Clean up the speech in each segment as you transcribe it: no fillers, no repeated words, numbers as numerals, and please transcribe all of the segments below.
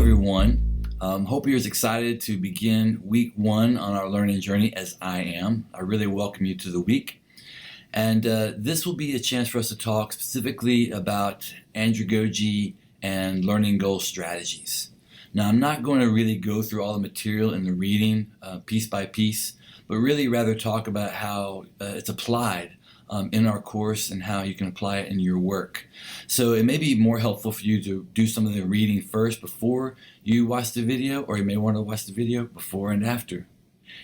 everyone. Hope you're as excited to begin week one on our learning journey as I am. I really welcome you to the week. And this will be a chance for us to talk specifically about andragogy and learning goal strategies. Now, I'm not going to really go through all the material in the reading piece by piece, but really rather talk about how it's applied in our course and how you can apply it in your work. So it may be more helpful for you to do some of the reading first before you watch the video, or you may want to watch the video before and after.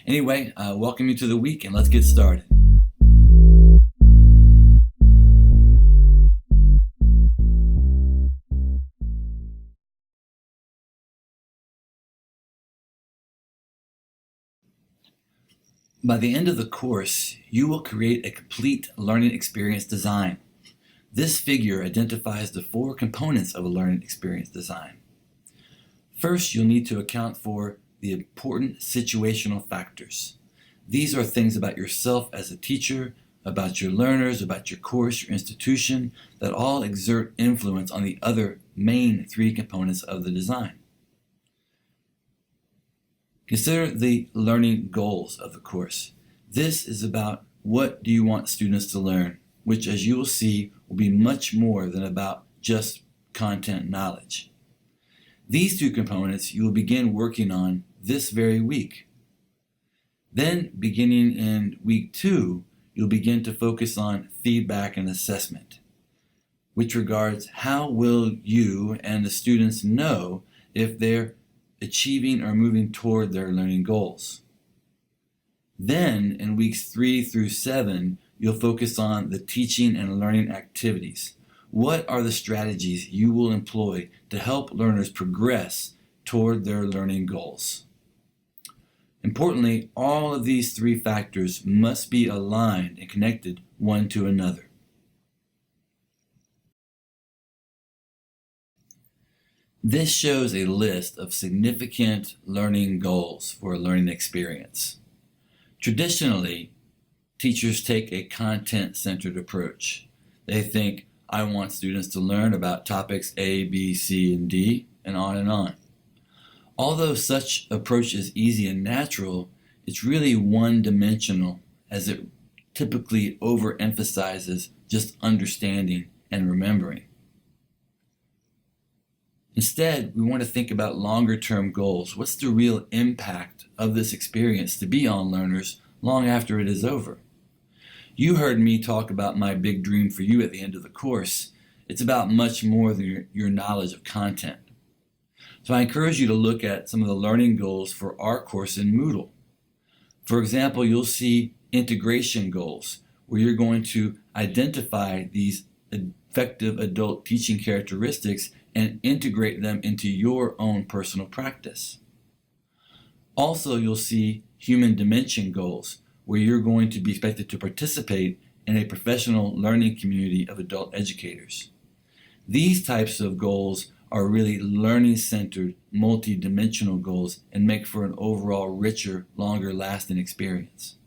Anyway, welcome you to the week, and let's get started. By the end of the course, you will create a complete learning experience design. This figure identifies the four components of a learning experience design. First, you'll need to account for the important situational factors. These are things about yourself as a teacher, about your learners, about your course, your institution, that all exert influence on the other main three components of the design. Consider the learning goals of the course. This is about what do you want students to learn, which, as you will see, will be much more than about just content knowledge. These two components you will begin working on this very week. Then, beginning in week 2, you'll begin to focus on feedback and assessment, which regards how will you and the students know if they're achieving or moving toward their learning goals. Then, in weeks 3 through 7, you'll focus on the teaching and learning activities. What are the strategies you will employ to help learners progress toward their learning goals? Importantly, all of these three factors must be aligned and connected one to another. This shows a list of significant learning goals for a learning experience. Traditionally, teachers take a content-centered approach. They think, I want students to learn about topics A, B, C, and D, and on and on. Although such approach is easy and natural, it's really one-dimensional, as it typically overemphasizes just understanding and remembering. Instead, we want to think about longer-term goals. What's the real impact of this experience to be on learners long after it is over? You heard me talk about my big dream for you at the end of the course. It's about much more than your knowledge of content. So I encourage you to look at some of the learning goals for our course in Moodle. For example, you'll see integration goals, where you're going to identify these effective adult teaching characteristics and integrate them into your own personal practice. Also, you'll see human dimension goals, where you're going to be expected to participate in a professional learning community of adult educators. These types of goals are really learning-centered, multi-dimensional goals and make for an overall richer, longer-lasting experience.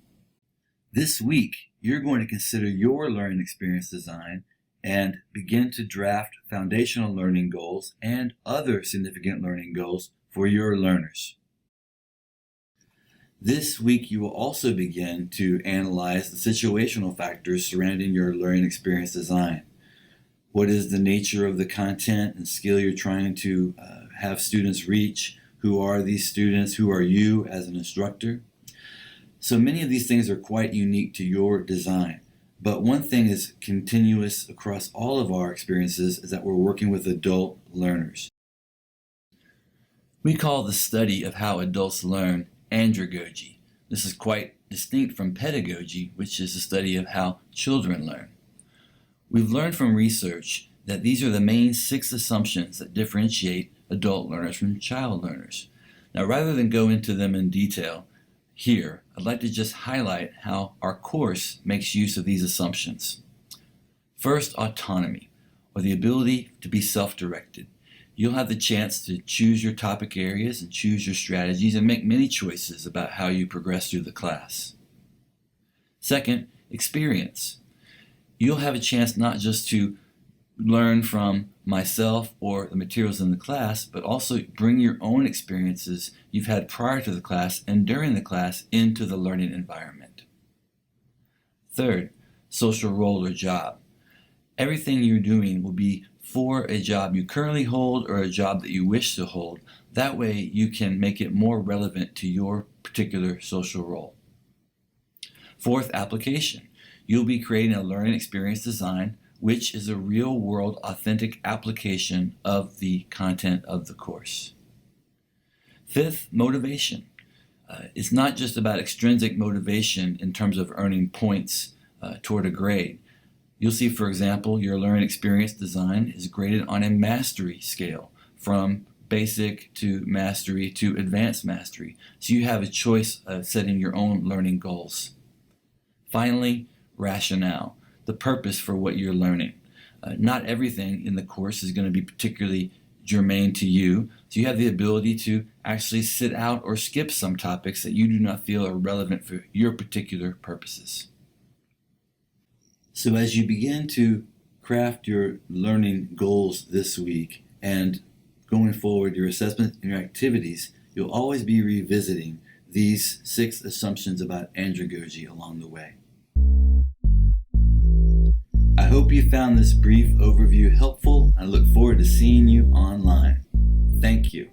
This week, you're going to consider your learning experience design and begin to draft foundational learning goals and other significant learning goals for your learners. This week, you will also begin to analyze the situational factors surrounding your learning experience design. What is the nature of the content and skill you're trying to have students reach? Who are these students? Who are you as an instructor? So many of these things are quite unique to your design. But one thing is continuous across all of our experiences is that we're working with adult learners. We call the study of how adults learn andragogy. This is quite distinct from pedagogy, which is the study of how children learn. We've learned from research that these are the main 6 assumptions that differentiate adult learners from child learners. Now, rather than go into them in detail here, I'd like to just highlight how our course makes use of these assumptions. First, autonomy, or the ability to be self-directed. You'll have the chance to choose your topic areas and choose your strategies and make many choices about how you progress through the class. Second, experience. You'll have a chance not just to learn from myself or the materials in the class, but also bring your own experiences you've had prior to the class and during the class into the learning environment. Third, social role or job. Everything you're doing will be for a job you currently hold or a job that you wish to hold. That way you can make it more relevant to your particular social role. Fourth, application. You'll be creating a learning experience design, which is a real-world, authentic application of the content of the course. Fifth, motivation. It's not just about extrinsic motivation in terms of earning points toward a grade. You'll see, for example, your learning experience design is graded on a mastery scale from basic to mastery to advanced mastery. So you have a choice of setting your own learning goals. Finally, rationale, the purpose for what you're learning. Not everything in the course is going to be particularly germane to you, so you have the ability to actually sit out or skip some topics that you do not feel are relevant for your particular purposes. So as you begin to craft your learning goals this week and going forward your assessment and your activities, you'll always be revisiting these 6 assumptions about andragogy along the way. I hope you found this brief overview helpful. I look forward to seeing you online. Thank you.